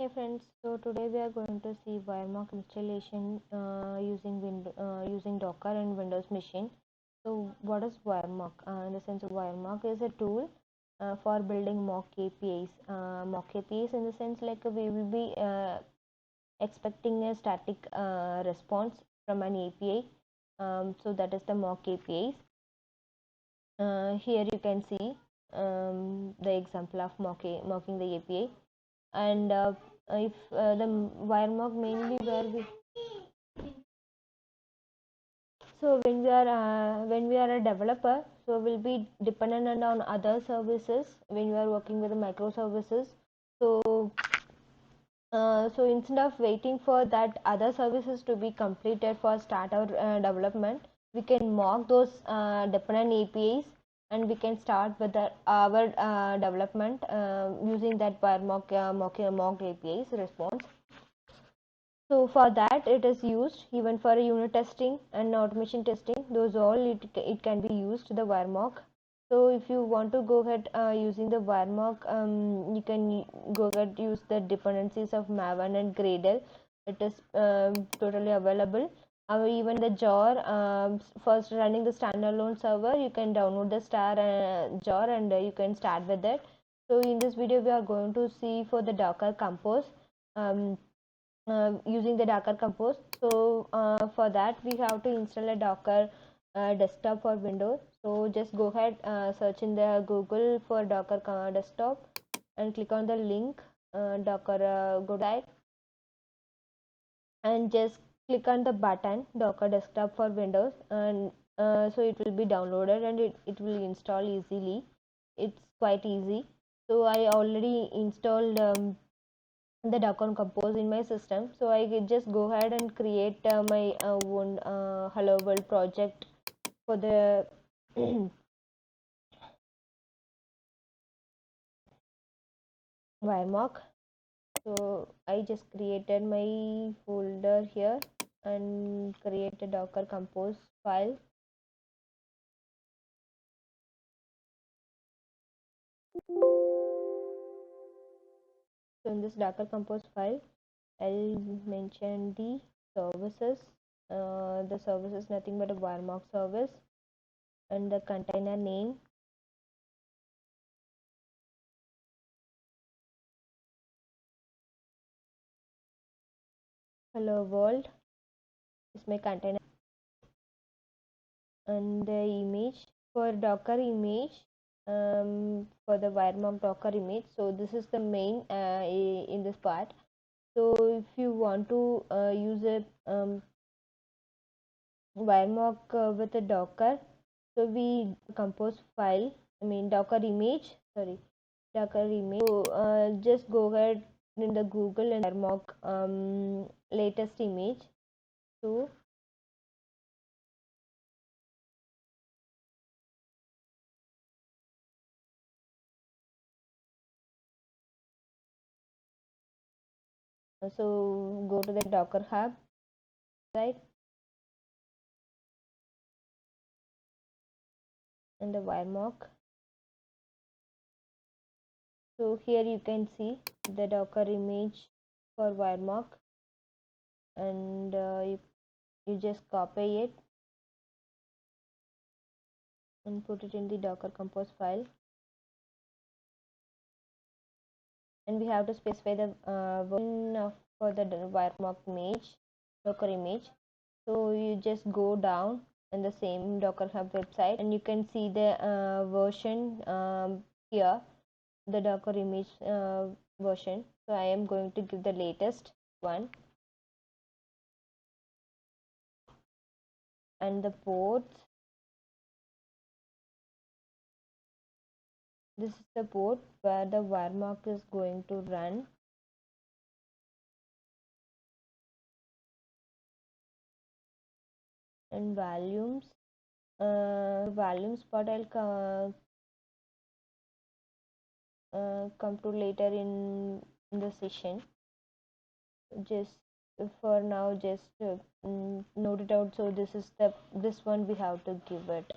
Hi friends, so today we are going to see Wiremock installation using Docker and Windows machine. So what is Wiremock? In the sense of Wiremock is a tool for building mock APIs. Mock APIs in the sense like we will be expecting a static response from an API. So that is the mock APIs. Here you can see the example of mocking the API. And if the Wiremock mainly where we when we are a developer, so we'll be dependent on other services when we are working with the microservices. So instead of waiting for that other services to be completed for start our development, we can mock those dependent APIs and we can start with our development using that Wiremock mock APIs response. So for that it is used even for unit testing and automation testing. Those all it can be used the Wiremock. So if you want to go ahead using the Wiremock, you can go ahead use the dependencies of Maven and Gradle. It is totally available. Even the jar, first running the standalone server, you can download the jar and you can start with it. So in this video we are going to see for the Docker Compose. Using the Docker Compose. So for that we have to install a Docker desktop for Windows. So just go ahead, search in the Google for Docker desktop and click on the link Docker go dive and just click on the button Docker desktop for Windows, and so it will be downloaded and it will install easily. It's quite easy. So I already installed the Docker Compose in my system, so I can just go ahead and create my own Hello World project for the Wiremock. So I just created my folder here and create a Docker Compose file. So in this Docker Compose file, I'll mention the services. The service is nothing but a Wiremock service, and the container name. Hello world is my container, and the image for Docker image, for the Wiremock Docker image. So this is the main in this part. So if you want to use a Wiremock with a Docker, so we compose file, Docker image, Docker image. So just go ahead in the Google and Wiremock latest image. So go to the Docker Hub, right, and the Wiremock. So here you can see the Docker image for Wiremock, and you just copy it and put it in the Docker Compose file, and we have to specify the version for the Wiremock image, Docker image. So you just go down in the same Docker Hub website and you can see the version here, the Docker image version. So I am going to give the latest one, and the ports. This is the port where the Wiremock is going to run. And volumes, part I'll come to later in the session. Just for now, just note it out. So this one we have to give it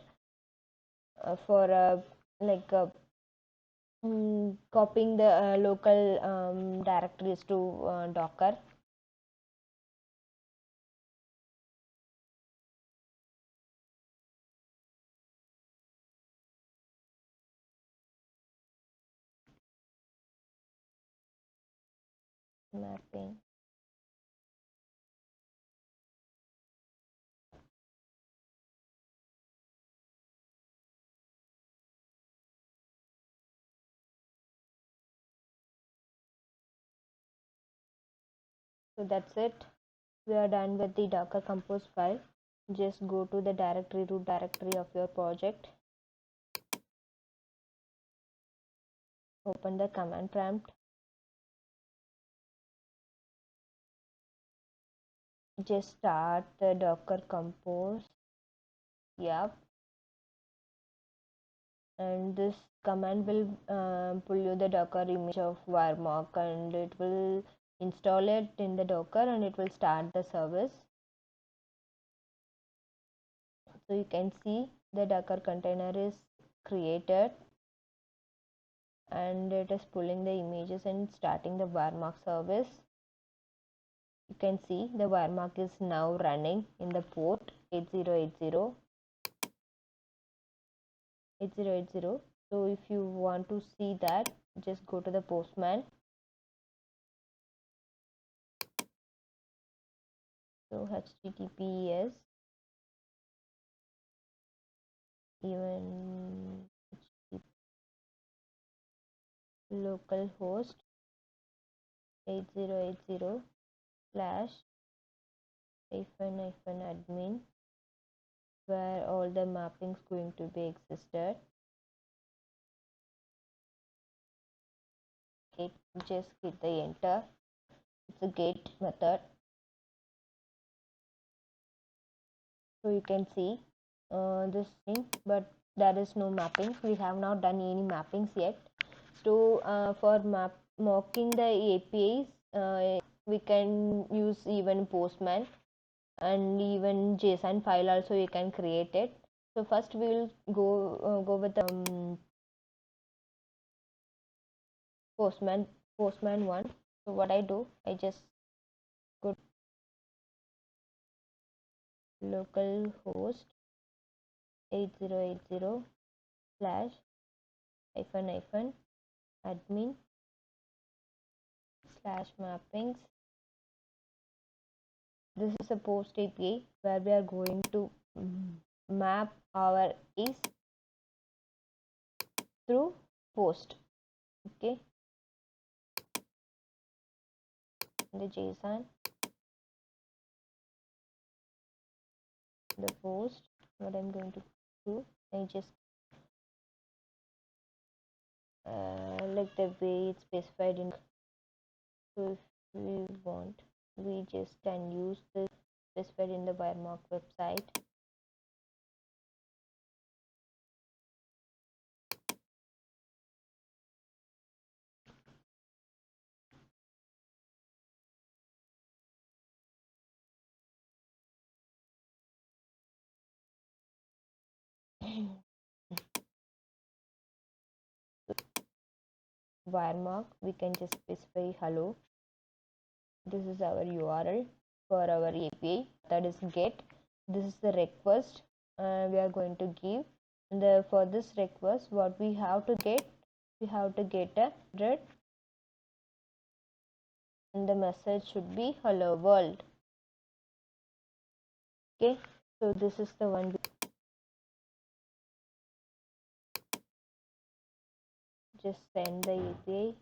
for like copying the local directories to Docker. Mapping. So that's it. We are done with the Docker Compose file. Just go to the directory, root directory of your project. Open the command prompt. Just start the Docker Compose. Yep. And this command will pull you the Docker image of Wiremock, and it will install it in the Docker, and it will start the service. So you can see the Docker container is created, and it is pulling the images and starting the Wiremock service. You can see the Wiremock is now running in the port 8080. So if you want to see that, just go to the Postman. So HTTPS even localhost 8080 slash hyphen admin, where all the mappings going to be existed. Okay, just hit the enter. It's a get method. So you can see this thing, but there is no mapping. We have not done any mappings yet. So for mocking the APIs, we can use even Postman, and even JSON file also you can create it. So first we will go with the Postman one. So what I do, I just go localhost 8080 slash hyphen admin slash mappings. This is a post API where we are going to map our is through post. Okay, the JSON, the post. What I'm going to do, I just like the way it's specified in. So if we want, we just can use this specified in the Wiremock website. Wiremock, we can just specify hello. This is our URL for our API, that is get. This is the request we are going to give. And for this request, what we have to get, we have to get a read, and the message should be hello world. Okay, so this is the one. Just send the API,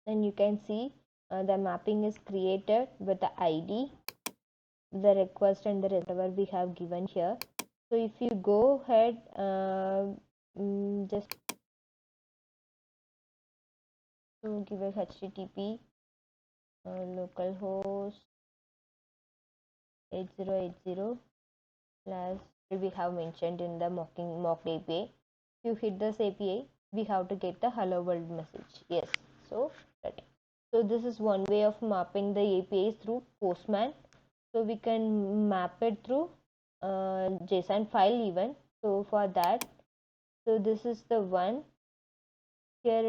and you can see the mapping is created with the ID, the request, and the whatever we have given here. So if you go ahead, just to give a HTTP localhost 8080 slash we have mentioned in the mocked API. If you hit this API, we have to get the hello world message. Yes, so this is one way of mapping the APIs through Postman. So we can map it through JSON file even. So for that, so this is the one here.